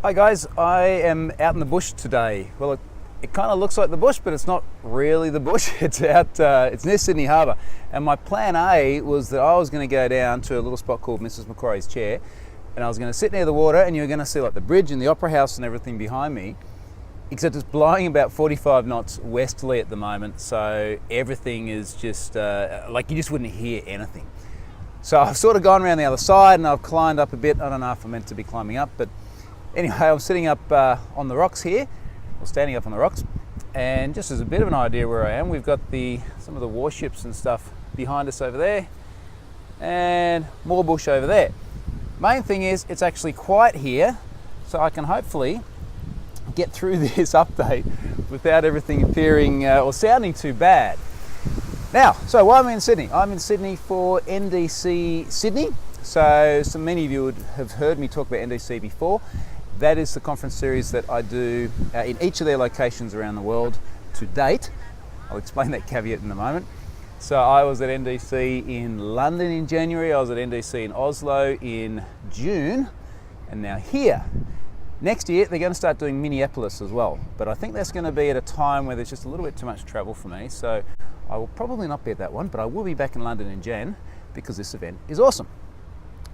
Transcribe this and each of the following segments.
Hi guys, I am out in the bush today. Well, it kind of looks like the bush, but it's not really the bush. It's near Sydney Harbour. And my plan A was that I was going to go down to a little spot called Mrs. Macquarie's Chair, and I was going to sit near the water, and you were going to see like the bridge and the Opera House and everything behind me, except it's blowing about 45 knots westerly at the moment, so everything is just, like you just wouldn't hear anything. So I've sort of gone around the other side and I've climbed up a bit. I don't know if I'm meant to be climbing up, but anyway, I'm sitting up on the rocks here, or standing up on the rocks, and just as a bit of an idea where I am, we've got some of the warships and stuff behind us over there, and more bush over there. Main thing is, it's actually quiet here, so I can hopefully get through this update without everything appearing or sounding too bad. Now, so why am I in Sydney? I'm in Sydney for NVC Sydney. So many of you would have heard me talk about NVC before. That is the conference series that I do in each of their locations around the world to date. I'll explain that caveat in a moment. So I was at NVC in London in January, I was at NVC in Oslo in June, and now here. Next year they're going to start doing Minneapolis as well, but I think that's going to be at a time where there's just a little bit too much travel for me, so I will probably not be at that one, but I will be back in London in Jan because this event is awesome.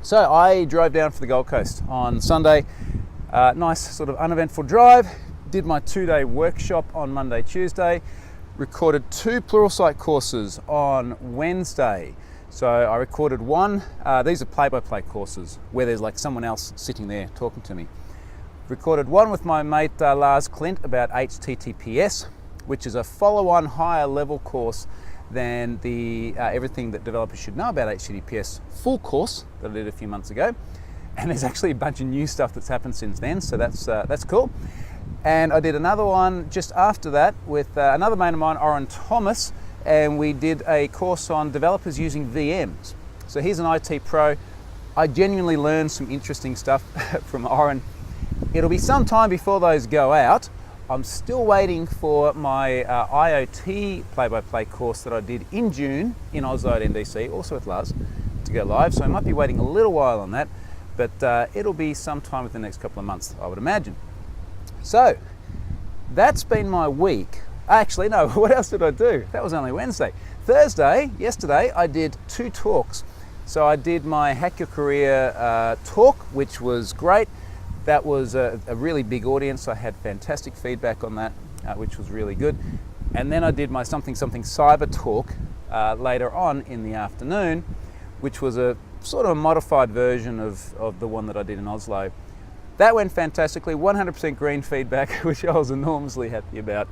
So I drove down for the Gold Coast on Sunday. Nice sort of uneventful drive. Did my 2-day workshop on Monday, Tuesday. Recorded 2 Pluralsight courses on Wednesday. So I recorded one. These are play-by-play courses where there's like someone else sitting there talking to me. Recorded one with my mate Lars Klint about HTTPS, which is a follow-on higher level course than the everything that developers should know about HTTPS full course that I did a few months ago. And there's actually a bunch of new stuff that's happened since then, so that's cool. And I did another one just after that with another mate of mine, Oren Thomas, and we did a course on developers using VMs. So he's an IT pro. I genuinely learned some interesting stuff from Oren. It'll be some time before those go out. I'm still waiting for my IoT play-by-play course that I did in June in Oslo at NVC, also with Lars, to go live. So I might be waiting a little while on that, but it'll be sometime within the next couple of months, I would imagine. So that's been my week. Actually, no, what else did I do? That was only Wednesday. Thursday, yesterday, I did 2 talks. So I did my Hack Your Career talk, which was great. That was a really big audience. I had fantastic feedback on that, which was really good. And then I did my Something Cyber talk later on in the afternoon, which was a sort of a modified version of the one that I did in Oslo. That went fantastically, 100% green feedback, which I was enormously happy about.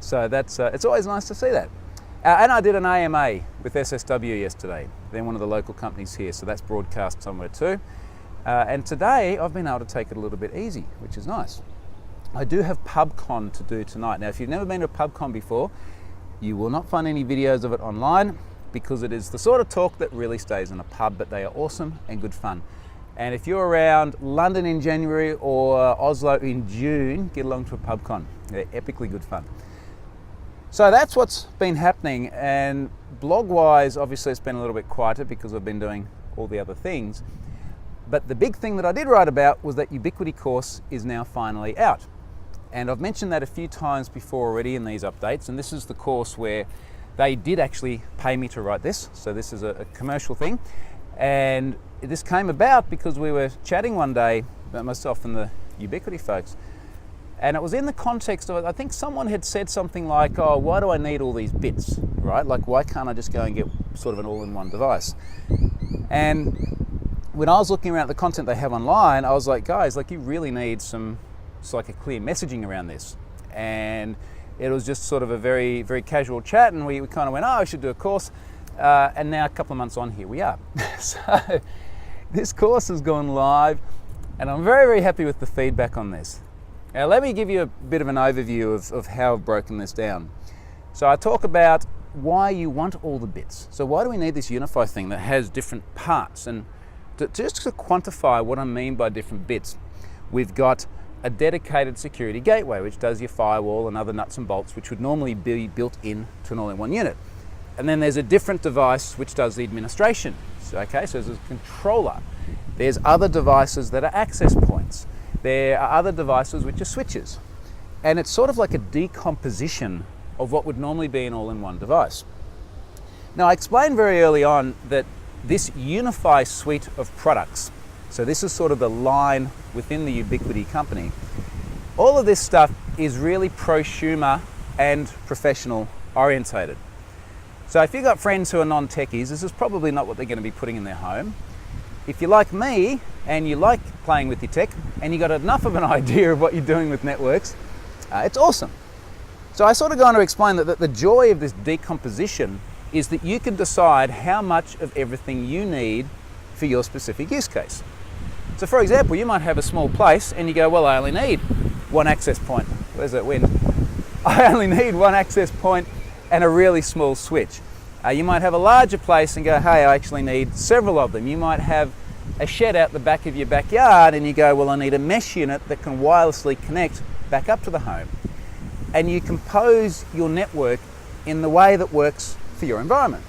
So that's it's always nice to see that. And I did an AMA with SSW yesterday. They're one of the local companies here, so that's broadcast somewhere too. And today I've been able to take it a little bit easy, which is nice. I do have PubCon to do tonight. Now, if you've never been to a PubCon before, you will not find any videos of it online because it is the sort of talk that really stays in a pub, but they are awesome and good fun. And if you're around London in January or Oslo in June, get along to a PubCon. They're epically good fun. So that's what's been happening, and blog-wise, obviously it's been a little bit quieter because I've been doing all the other things. But the big thing that I did write about was that Ubiquiti course is now finally out. And I've mentioned that a few times before already in these updates, and this is the course where they did actually pay me to write this. So this is a commercial thing. And this came about because we were chatting one day, myself and the Ubiquiti folks, and it was in the context of, I think someone had said something like, oh, why do I need all these bits, right? Like, why can't I just go and get sort of an all-in-one device? And when I was looking around at the content they have online, I was like, guys, like you really need some, it's like a clear messaging around this. And it was just sort of a very, very casual chat, and we kind of went, oh, I should do a course. And now a couple of months on, here we are. So this course has gone live, and I'm very, very happy with the feedback on this. Now let me give you a bit of an overview of how I've broken this down. So I talk about why you want all the bits. So why do we need this Unify thing that has different parts? And just to quantify what I mean by different bits, we've got a dedicated security gateway, which does your firewall and other nuts and bolts, which would normally be built into an all-in-one unit. And then there's a different device which does the administration. So, okay, so there's a controller. There's other devices that are access points. There are other devices which are switches. And it's sort of like a decomposition of what would normally be an all-in-one device. Now, I explained very early on that this Unify suite of products, so this is sort of the line within the Ubiquiti company, all of this stuff is really prosumer and professional orientated. So if you've got friends who are non-techies, this is probably not what they're going to be putting in their home. If you're like me and you like playing with your tech and you got enough of an idea of what you're doing with networks, it's awesome. So I sort of go on to explain that the joy of this decomposition is that you can decide how much of everything you need for your specific use case. So for example, you might have a small place and you go, well, I only need one access point. Where's that wind? I only need one access point and a really small switch. You might have a larger place and go, hey, I actually need several of them. You might have a shed out the back of your backyard and you go, well, I need a mesh unit that can wirelessly connect back up to the home. And you compose your network in the way that works for your environment.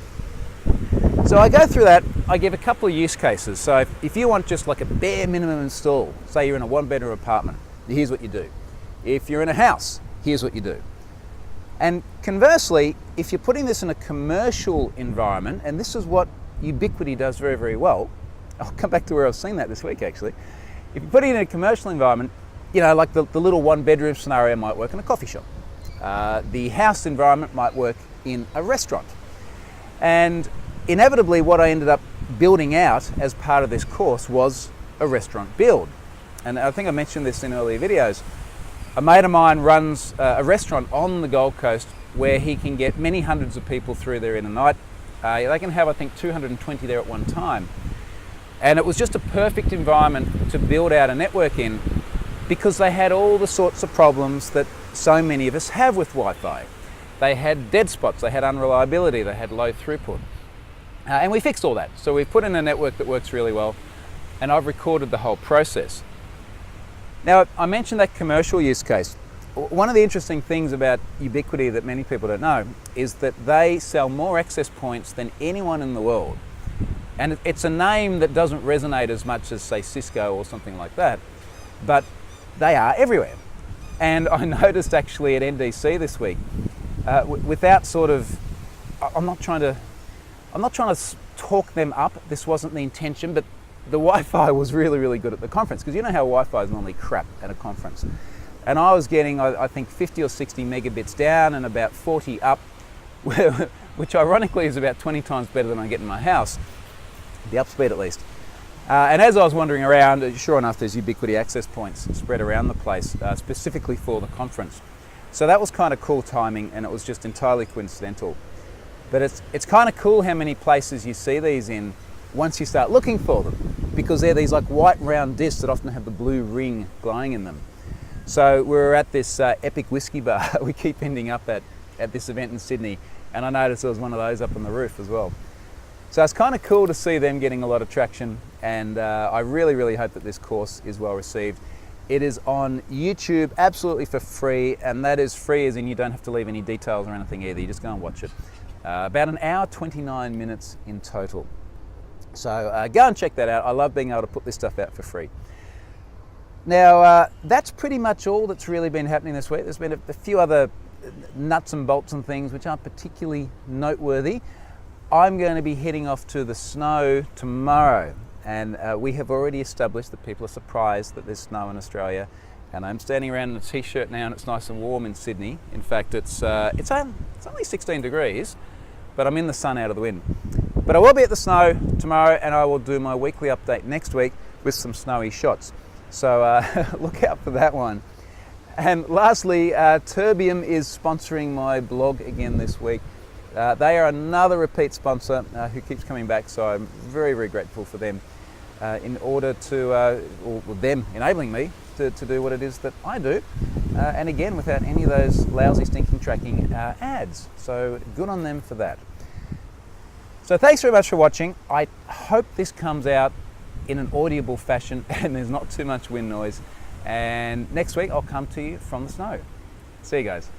So I go through that, I give a couple of use cases. So if you want just like a bare minimum install, say you're in a one-bedroom apartment, here's what you do. If you're in a house, here's what you do. And conversely, if you're putting this in a commercial environment, and this is what Ubiquiti does very, very well, I'll come back to where I've seen that this week actually. If you're putting it in a commercial environment, you know, like the little one-bedroom scenario might work in a coffee shop. The house environment might work in a restaurant. And inevitably what I ended up building out as part of this course was a restaurant build. And I think I mentioned this in earlier videos. A mate of mine runs a restaurant on the Gold Coast where he can get many hundreds of people through there in a night. They can have, I think, 220 there at one time. And it was just a perfect environment to build out a network in because they had all the sorts of problems that so many of us have with Wi-Fi. They had dead spots, they had unreliability, they had low throughput. And we fixed all that. So we've put in a network that works really well, and I've recorded the whole process. Now, I mentioned that commercial use case. One of the interesting things about Ubiquiti that many people don't know is that they sell more access points than anyone in the world. And it's a name that doesn't resonate as much as, say, Cisco or something like that, but they are everywhere. And I noticed actually at NVC this week, without sort of, I'm not trying to talk them up, this wasn't the intention, but the Wi-Fi was really, really good at the conference, because you know how Wi-Fi is normally crap at a conference. And I was getting, I think, 50 or 60 megabits down and about 40 up, which ironically is about 20 times better than I get in my house, the upspeed at least. And as I was wandering around, sure enough, there's Ubiquiti access points spread around the place, specifically for the conference. So that was kind of cool timing, and it was just entirely coincidental. But it's kind of cool how many places you see these in once you start looking for them, because they're these like white round discs that often have the blue ring glowing in them. So we were at this epic whiskey bar we keep ending up at this event in Sydney, and I noticed there was one of those up on the roof as well. So it's kind of cool to see them getting a lot of traction, and I really, really hope that this course is well received. It is on YouTube absolutely for free, and that is free as in you don't have to leave any details or anything either, you just go and watch it. About an hour, 29 minutes in total. So go and check that out. I love being able to put this stuff out for free. Now, that's pretty much all that's really been happening this week. There's been a few other nuts and bolts and things which aren't particularly noteworthy. I'm going to be heading off to the snow tomorrow, and we have already established that people are surprised that there's snow in Australia. And I'm standing around in a t-shirt now, and it's nice and warm in Sydney. In fact, it's only 16 degrees, but I'm in the sun out of the wind. But I will be at the snow tomorrow, and I will do my weekly update next week with some snowy shots. So look out for that one. And lastly, Terbium is sponsoring my blog again this week. They are another repeat sponsor who keeps coming back, so I'm very, very grateful for them in order to, or them enabling me to do what it is that I do. And again, without any of those lousy, stinking tracking ads. So good on them for that. So thanks very much for watching. I hope this comes out in an audible fashion and there's not too much wind noise. And next week I'll come to you from the snow. See you guys.